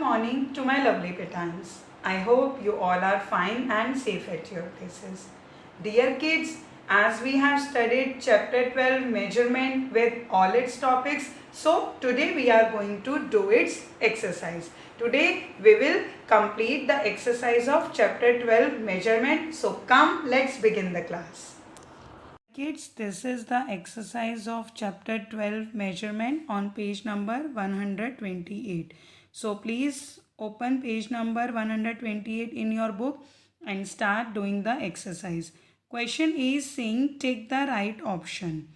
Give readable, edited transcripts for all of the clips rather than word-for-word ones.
morning to my lovely Pitans. I hope you all are fine and safe at your places. Dear kids, as we have studied chapter 12 measurement with all its topics, so today we are going to do its exercise. Today we will complete the exercise of chapter 12 measurement. So come, let's begin the class. Kids, this is the exercise of chapter 12 measurement on page number 128. So please open page number 128 in your book and start doing the exercise. Question is saying take the right option.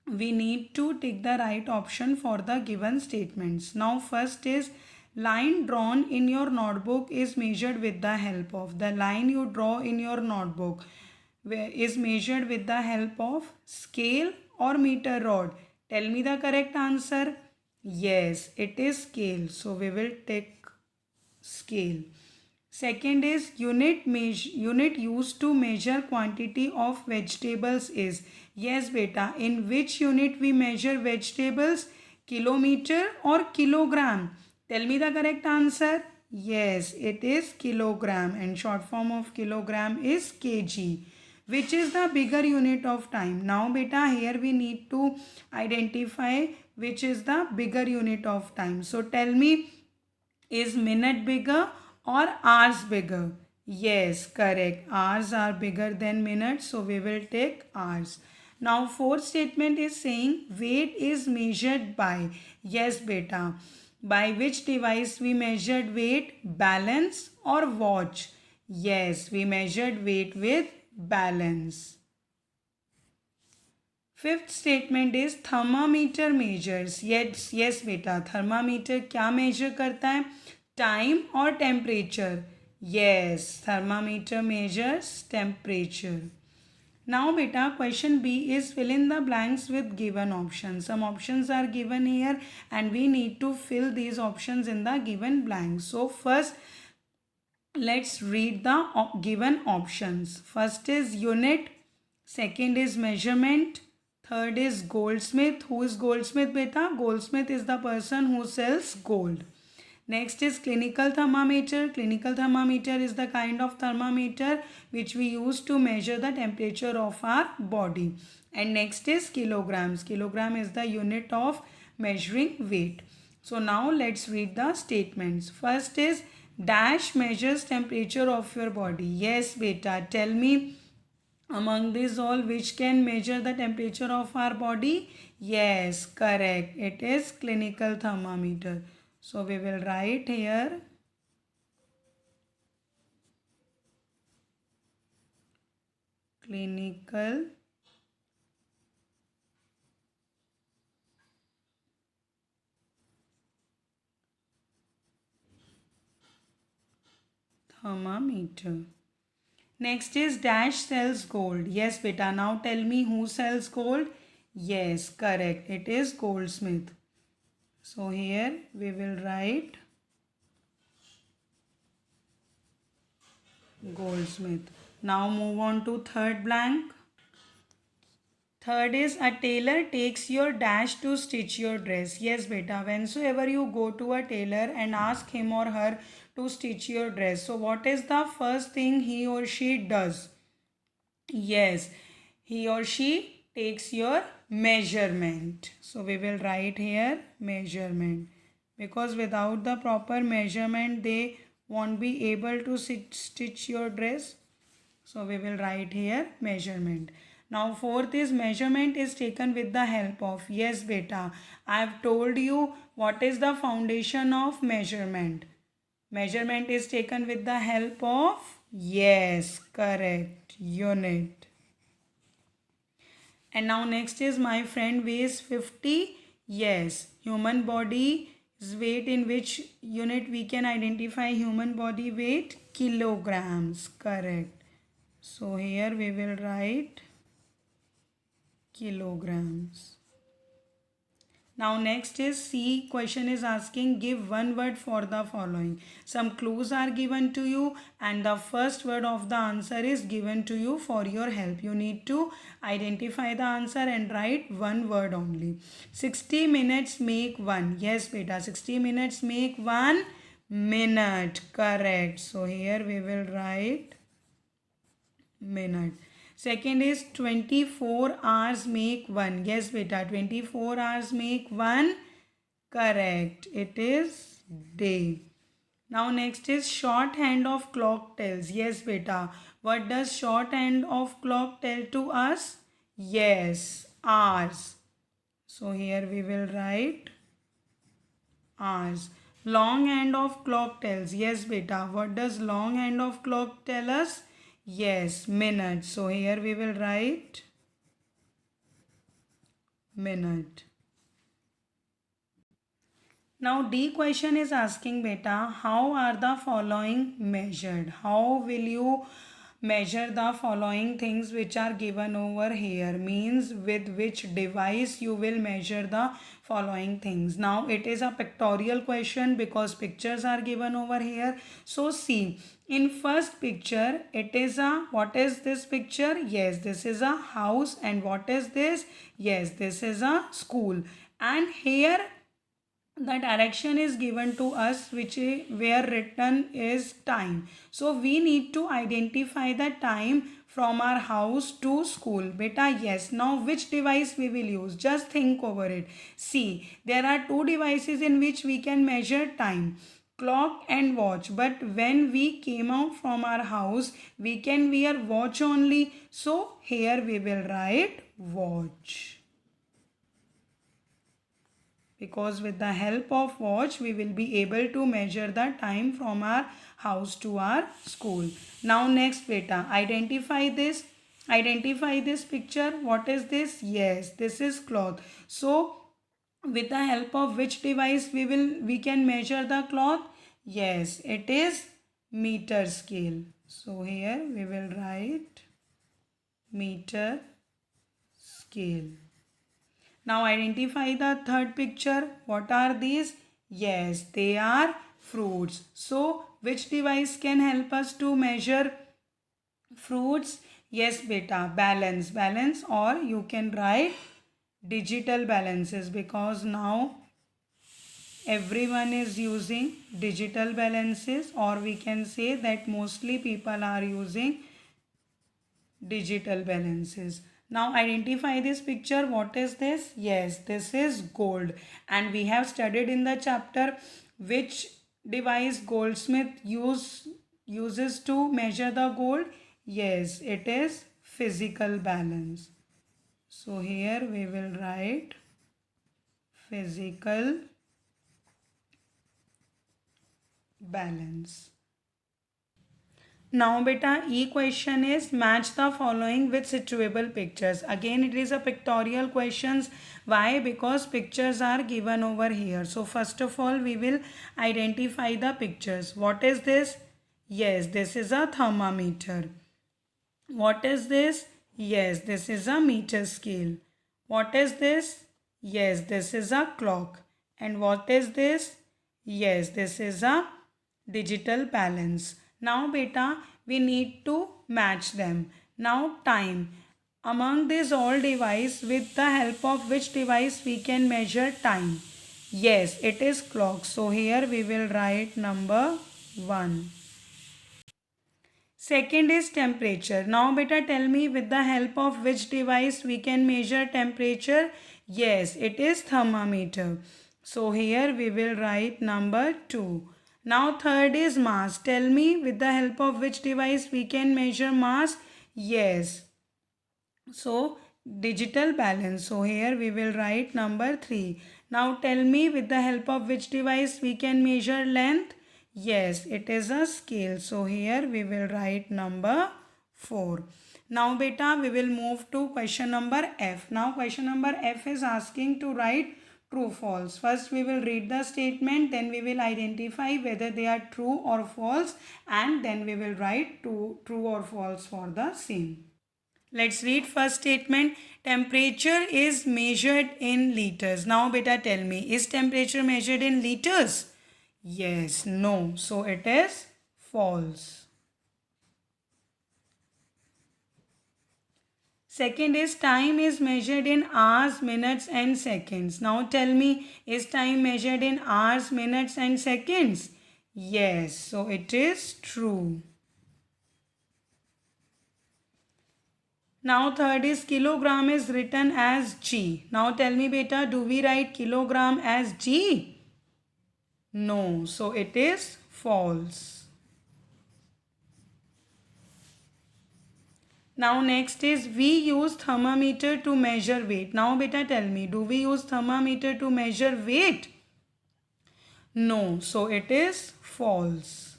We need to take the right option for the given statements. Now first is line drawn in your notebook is measured with the help of. The line you draw in your notebook is measured with the help of scale or meter rod. Tell me the correct answer. Yes, it is scale. So we will take scale. Second is unit used to measure quantity of vegetables is. Yes beta, in which unit we measure vegetables? Kilometer or kilogram? Tell me the correct answer. Yes, it is kilogram and short form of kilogram is kg. Which is the bigger unit of time? Now beta, here we need to identify which is the bigger unit of time. So tell me, is minute bigger or hours bigger? Yes, correct. Hours are bigger than minutes, so we will take hours. Now fourth statement is saying weight is measured by. Yes beta. By which device we measured weight? Balance or watch? Yes, we measured weight with balance. Fifth statement is thermometer measures. Yes beta, thermometer क्या measure करता है? Time or temperature? Yes, thermometer measures temperature. Now beta, question B is fill in the blanks with given options. Some options are given here and we need to fill these options in the given blanks. So first, let's read the given options. First is unit, second is measurement, third is goldsmith. Who is goldsmith beta? Goldsmith is the person who sells gold. Next is clinical thermometer. Clinical thermometer is the kind of thermometer which we use to measure the temperature of our body. And next is kilograms. Kilogram is the unit of measuring weight. So now let's read the statements. First is dash measures temperature of your body. Yes beta, tell me among these all which can measure the temperature of our body? Yes, correct. It is clinical thermometer. So we will write here clinical thermometer. Next is dash sells gold. Yes beta, now tell me who sells gold? Yes, correct. It is goldsmith. So here we will write goldsmith. Now move on to third blank. Third is a tailor takes your dash to stitch your dress. Yes beta, whensoever you go to a tailor and ask him or her to stitch your dress, so what is the first thing he or she does? Yes, he or she takes your measurement. So we will write here measurement, because without the proper measurement they won't be able to stitch your dress. So we will write here measurement. Now fourth is measurement is taken with the help of. Yes beta, I have told you what is the foundation of measurement. Measurement is taken with the help of. Yes, correct, unit. And now next is my friend weighs 50. Yes, human body weight, in which unit we can identify human body weight? Kilograms, correct. So here we will write kilograms. Now next is C. Question is asking give one word for the following. Some clues are given to you and the first word of the answer is given to you for your help. You need to identify the answer and write one word only. 60 minutes make one. Yes beta, 60 minutes make 1 minute. Correct. So here we will write minute. Second is 24 hours make 1. Yes, beta. 24 hours make 1. Correct. It is day. Now next is shorthand of clock tells. Yes, beta. What does shorthand of clock tell to us? Yes, hours. So here we will write hours. Long hand of clock tells. Yes, beta. What does long hand of clock tell us? Yes, minutes. So here we will write minute. Now D question is asking beta, how are the following measured? How will you measure the following things which are given over here? Means with which device you will measure the following things. Now it is a pictorial question because pictures are given over here. So see, in first picture it is a, what is this picture? Yes, this is a house. And what is this? Yes, this is a school. And here the direction is given to us which where written is time. So we need to identify the time from our house to school. Beta, yes. Now which device we will use? Just think over it. See, there are two devices in which we can measure time, clock and watch. But when we came out from our house, we can wear watch only. So here we will write watch. Because with the help of watch we will be able to measure the time from our house to our school. Now next beta, identify this picture. What is this? Yes, this is cloth. So with the help of which device we can measure the cloth? Yes, it is meter scale. So here we will write meter scale. Now identify the third picture. What are these? Yes, they are fruits. So which device can help us to measure fruits? Yes, beta, balance. Balance, or you can write digital balances because now everyone is using digital balances, or we can say that mostly people are using digital balances. Now identify this picture. What is this? Yes, this is gold. And we have studied in the chapter which device goldsmith uses to measure the gold. Yes, it is physical balance. So here we will write physical balance. Now beta, E question is match the following with situable pictures. Again it is a pictorial questions. Why? Because pictures are given over here. So first of all we will identify the pictures. What is this? Yes, this is a thermometer. What is this? Yes, this is a meter scale. What is this? Yes, this is a clock. And what is this? Yes, this is a digital balance. Now beta, we need to match them. Now time. Among these all device, with the help of which device we can measure time? Yes, it is clock. So here we will write number 1. Second is temperature. Now beta, tell me with the help of which device we can measure temperature? Yes, it is thermometer. So here we will write number 2. Now third is mass. Tell me with the help of which device we can measure mass? Yes. So digital balance. So here we will write number 3. Now tell me with the help of which device we can measure length? Yes, it is a scale. So here we will write number 4. Now beta, we will move to question number F. Now question number F is asking to write true false. First we will read the statement, then we will identify whether they are true or false, and then we will write true or false for the same. Let's read first statement. Temperature is measured in liters. Now beta, tell me, is temperature measured in liters? Yes, no. So it is false. Second is time is measured in hours, minutes and seconds. Now tell me, is time measured in hours, minutes and seconds? Yes, so it is true. Now third is kilogram is written as G. Now tell me beta, do we write kilogram as G? No, so it is false. Now next is we use thermometer to measure weight. Now beta tell me, do we use thermometer to measure weight? No, so it is false.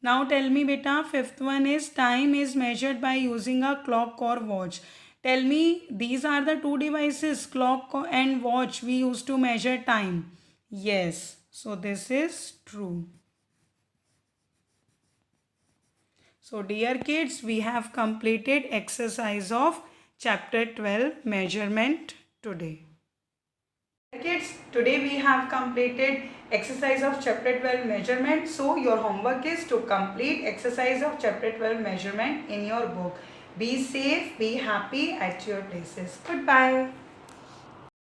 Now tell me beta, fifth one is time is measured by using a clock or watch. Tell me, these are the two devices, clock and watch, we use to measure time. Yes, so this is true. So dear kids, we have completed exercise of chapter 12 measurement today. Kids, today we have completed exercise of chapter 12 measurement. So your homework is to complete exercise of chapter 12 measurement in your book. Be safe, be happy at your places. Goodbye.